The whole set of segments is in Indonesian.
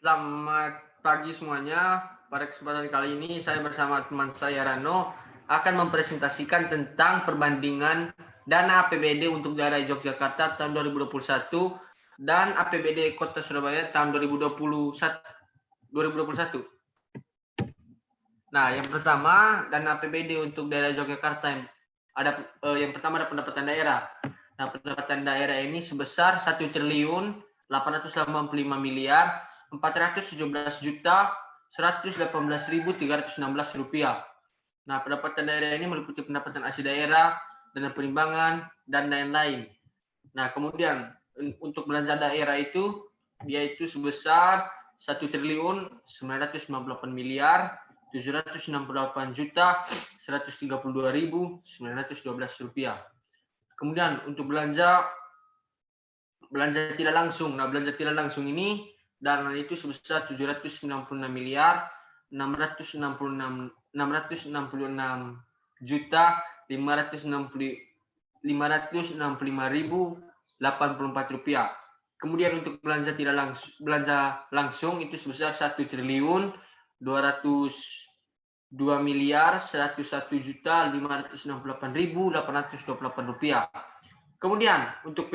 Selamat pagi semuanya. Pada kesempatan kali ini saya bersama teman saya Rano akan mempresentasikan tentang perbandingan dana APBD untuk daerah Yogyakarta tahun 2021 dan APBD Kota Surabaya tahun 2021. Nah, yang pertama dana APBD untuk daerah Yogyakarta yang pertama ada pendapatan daerah. Nah, pendapatan daerah ini sebesar 1.885.417.118.316 rupiah. Nah, pendapatan daerah ini meliputi pendapatan asli daerah, dana perimbangan, dan lain-lain. Nah, kemudian untuk belanja daerah itu dia itu sebesar 1.768.132.912 rupiah. Kemudian untuk belanja tidak langsung. Nah, belanja tidak langsung ini dana itu sebesar 766.565.564 rupiah. Kemudian untuk belanja tidak langsung, belanja langsung itu sebesar 1.201.101.568.828 rupiah. Kemudian untuk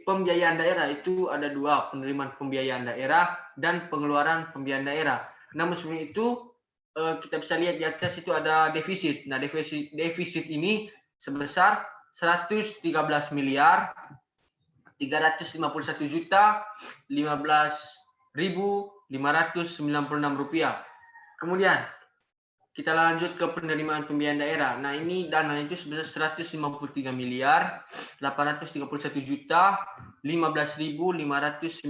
pembiayaan daerah itu ada dua, penerimaan pembiayaan daerah dan pengeluaran pembiayaan daerah. Namun sebelum itu kita bisa lihat di atas itu ada defisit. Nah, defisit ini sebesar 113.351.015.596 rupiah. Kemudian kita lanjut ke penerimaan pembiayaan daerah. Nah, ini dana itu sebesar 153.831.015.596.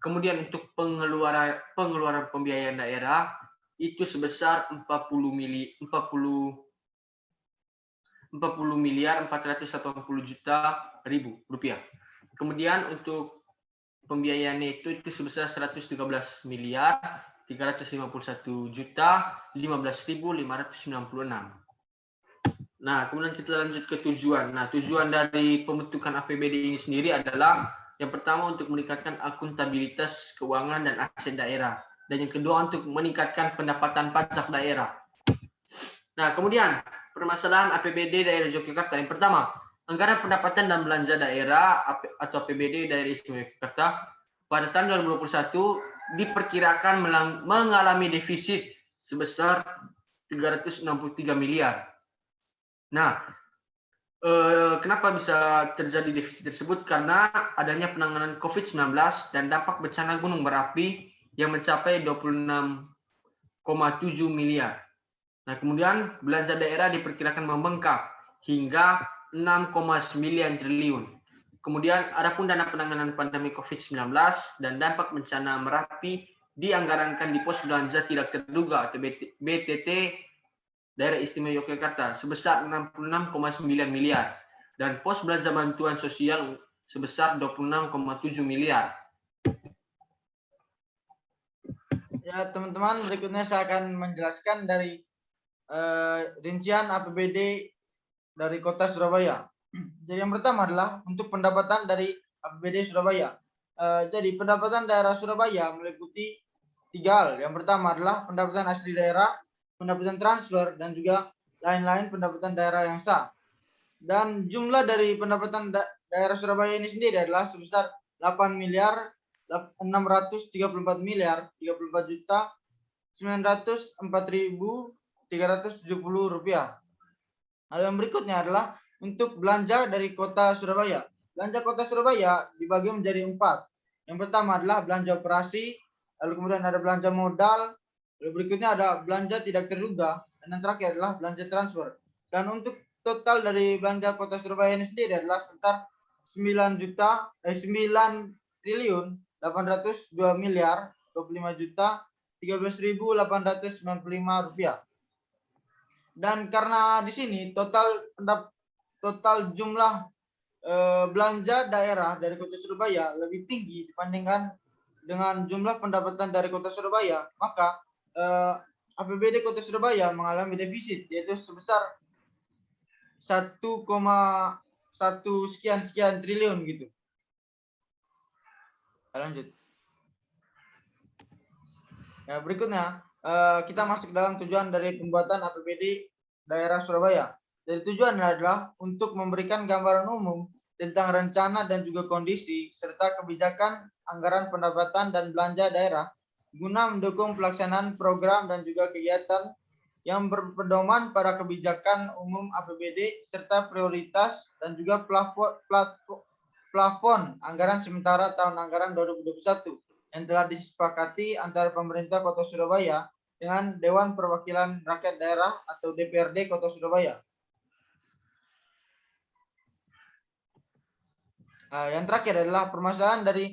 Kemudian untuk pengeluaran pembiayaan daerah itu sebesar 40.480.000.000 rupiah. Kemudian untuk pembiayaannya itu sebesar 113.351.015.596. Nah, kemudian kita lanjut ke tujuan. Nah, tujuan dari pembentukan APBD ini sendiri adalah yang pertama untuk meningkatkan akuntabilitas keuangan dan aset daerah. Dan yang kedua untuk meningkatkan pendapatan pajak daerah. Nah, kemudian permasalahan APBD daerah Yogyakarta. Yang pertama, anggaran pendapatan dan belanja daerah atau APBD daerah istimewa Yogyakarta pada tahun 2021 diperkirakan mengalami defisit sebesar 363 miliar. Nah, kenapa bisa terjadi defisit tersebut? Karena adanya penanganan COVID-19 dan dampak bencana gunung berapi yang mencapai 26,7 miliar. Nah, kemudian belanja daerah diperkirakan membengkak hingga 6,9 triliun. Kemudian adapun dana penanganan pandemi COVID-19 dan dampak bencana Merapi dianggarankan di pos belanja tidak terduga atau BTT daerah istimewa Yogyakarta sebesar 66,9 miliar dan pos belanja bantuan sosial sebesar 26,7 miliar. Ya, teman-teman, berikutnya saya akan menjelaskan dari rincian APBD dari Kota Surabaya. Jadi yang pertama adalah untuk pendapatan dari APBD Surabaya. Jadi pendapatan daerah Surabaya meliputi 3 hal. Yang pertama adalah pendapatan asli daerah, pendapatan transfer, dan juga lain-lain pendapatan daerah yang sah. Dan jumlah dari pendapatan daerah Surabaya ini sendiri adalah sebesar 8.634.904.370 rupiah. Hal yang berikutnya adalah untuk belanja dari Kota Surabaya. Belanja Kota Surabaya dibagi menjadi 4. Yang pertama adalah belanja operasi, lalu kemudian ada belanja modal, lalu berikutnya ada belanja tidak terduga, dan yang terakhir adalah belanja transfer. Dan untuk total dari belanja Kota Surabaya ini sendiri adalah sekitar 9.025.025.013.895 rupiah. Dan karena di sini total jumlah belanja daerah dari Kota Surabaya lebih tinggi dibandingkan dengan jumlah pendapatan dari Kota Surabaya, maka APBD Kota Surabaya mengalami defisit yaitu sebesar 1,1 sekian triliun gitu. Lanjut. Ya, berikutnya kita masuk dalam tujuan dari pembuatan APBD daerah Surabaya. Jadi tujuan adalah untuk memberikan gambaran umum tentang rencana dan juga kondisi serta kebijakan anggaran pendapatan dan belanja daerah guna mendukung pelaksanaan program dan juga kegiatan yang berpedoman pada kebijakan umum APBD serta prioritas dan juga plafon anggaran sementara tahun anggaran 2021 yang telah disepakati antara pemerintah Kota Surabaya dengan Dewan Perwakilan Rakyat Daerah atau DPRD Kota Surabaya. Yang terakhir adalah permasalahan dari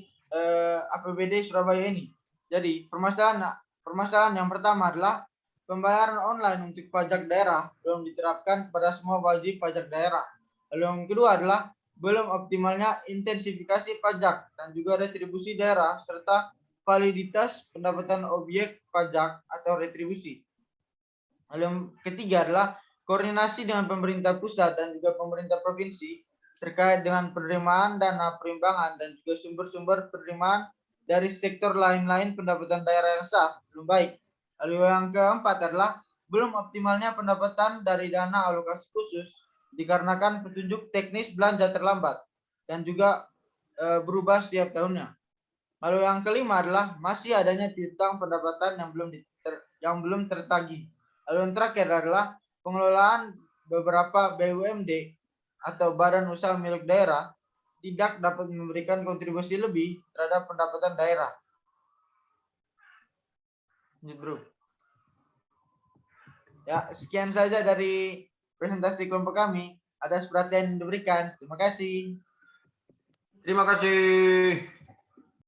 APBD Surabaya ini. Jadi permasalahan yang pertama adalah pembayaran online untuk pajak daerah belum diterapkan pada semua wajib pajak daerah. Lalu yang kedua adalah belum optimalnya intensifikasi pajak dan juga retribusi daerah serta validitas pendapatan objek pajak atau retribusi. Lalu yang ketiga adalah koordinasi dengan pemerintah pusat dan juga pemerintah provinsi terkait dengan penerimaan dana perimbangan dan juga sumber-sumber penerimaan dari sektor lain-lain pendapatan daerah yang sah belum baik. Lalu yang keempat adalah belum optimalnya pendapatan dari dana alokasi khusus dikarenakan petunjuk teknis belanja terlambat dan juga berubah setiap tahunnya. Lalu yang kelima adalah masih adanya piutang pendapatan yang belum tertagih. Lalu yang terakhir adalah pengelolaan beberapa BUMD atau badan usaha milik daerah tidak dapat memberikan kontribusi lebih terhadap pendapatan daerah. Bro. Ya, sekian saja dari presentasi kelompok kami. Atas perhatian yang diberikan. Terima kasih. Terima kasih.